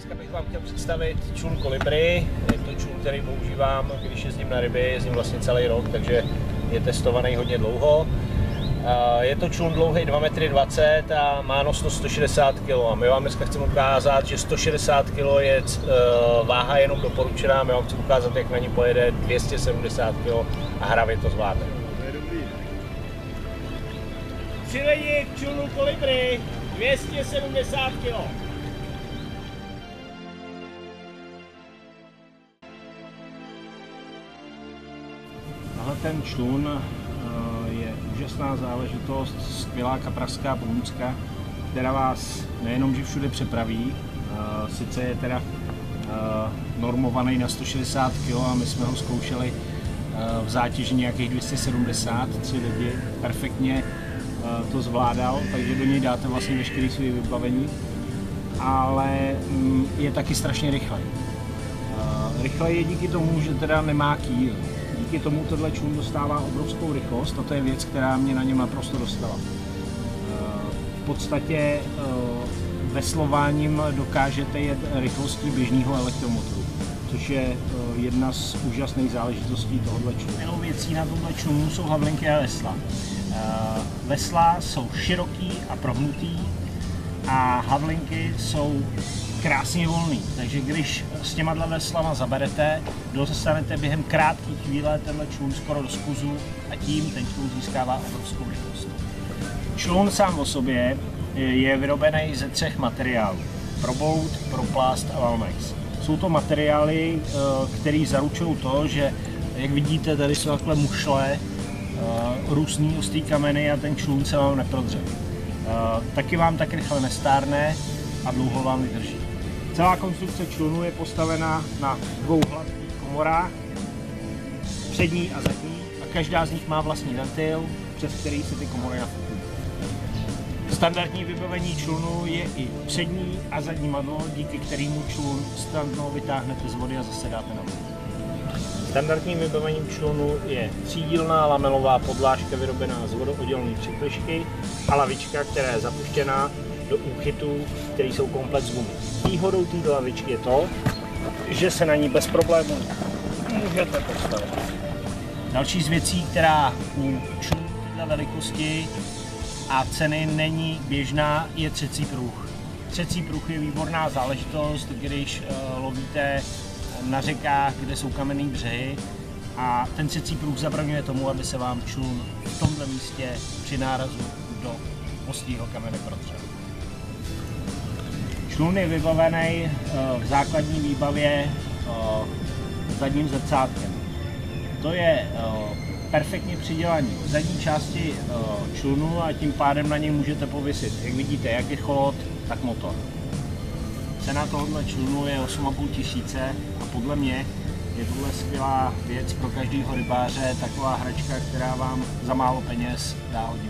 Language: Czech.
Dneska bych vám chtěl představit člun Kolibry. Je to člun, který používám, když jezdím na ryby, jezdím vlastně celý rok, takže je testovaný hodně dlouho. Je to člun dlouhý 2,20 m a má nosnost 160 kg. A my vám dneska chceme ukázat, že 160 kg je váha jenom doporučená. My vám chceme ukázat, jak na ní pojede 270 kg a hravě to zvládne. Tři lidi k člunu Kolibry, 270 kg. Tahle ten člun je úžasná záležitost, skvělá kaprařská pomůcka, která vás nejenom že všude přepraví, sice je teda normovaný na 160 kg a my jsme ho zkoušeli v zátěži nějakých 270, 3 lidi perfektně to zvládal, takže do něj dáte vlastně veškeré své vybavení, ale je taky strašně rychlej. Rychlej je díky tomu, že teda nemá kýl. Díky tomu tenhle člun dostává obrovskou rychlost a to je věc, která mě na něm naprosto dostala. V podstatě veslováním dokážete jet rychlostí běžného elektromotoru, což je jedna z úžasných záležitostí tohoto člunu. Jinou věcí na tomhle člunu jsou havlinky a vesla. Vesla jsou široký a prohnutý a havlinky jsou krásně volný, takže když s těma veslama zaberete, dostanete během krátké chvíle tenhle člun skoro do skuzu a tím ten člun získává obrovskou rychlost. Člun sám o sobě je vyrobený ze 3 materiálů. Probout, Proplast a Valmex. Jsou to materiály, které zaručují to, že jak vidíte, tady jsou takhle mušle, různý ostrý kameny a ten člun se vám neprodře. Taky vám tak rychle nestárne a dlouho vám vydrží. Celá konstrukce člunu je postavena na 2 hladkých komorách, přední a zadní, a každá z nich má vlastní ventil, přes který se ty komory nafukují. Standardní vybavení člunu je i přední a zadní madlo, díky kterému člun snadno vytáhnete z vody a zase dáte na vodu. Standardním vybavením člunu je třídílná lamelová podlážka vyrobená z vodooddělné přikližky a lavička, která je zapuštěná do úchytů, které jsou komplet z gumy. Výhodou této lavičky je to, že se na ní bez problémů můžete postavit. Další z věcí, která u člunů této velikosti a ceny není běžná, je třecí pruh. Třecí pruh je výborná záležitost, když lovíte na řekách, kde jsou kamenné břehy, a ten třecí pruh zabraňuje tomu, aby se vám člun v tomto místě při nárazu do ostrého kamene protřel. Člun je vybavený v základní výbavě zadním zrcátkem. To je perfektně přidělaný v zadní části člunu a tím pádem na něj můžete pověsit, jak vidíte, jak je cholot, tak motor. Cena tohoto člunu je 8,5 tisíce a podle mě je tohle skvělá věc pro každého rybáře, taková hračka, která vám za málo peněz dá hodně.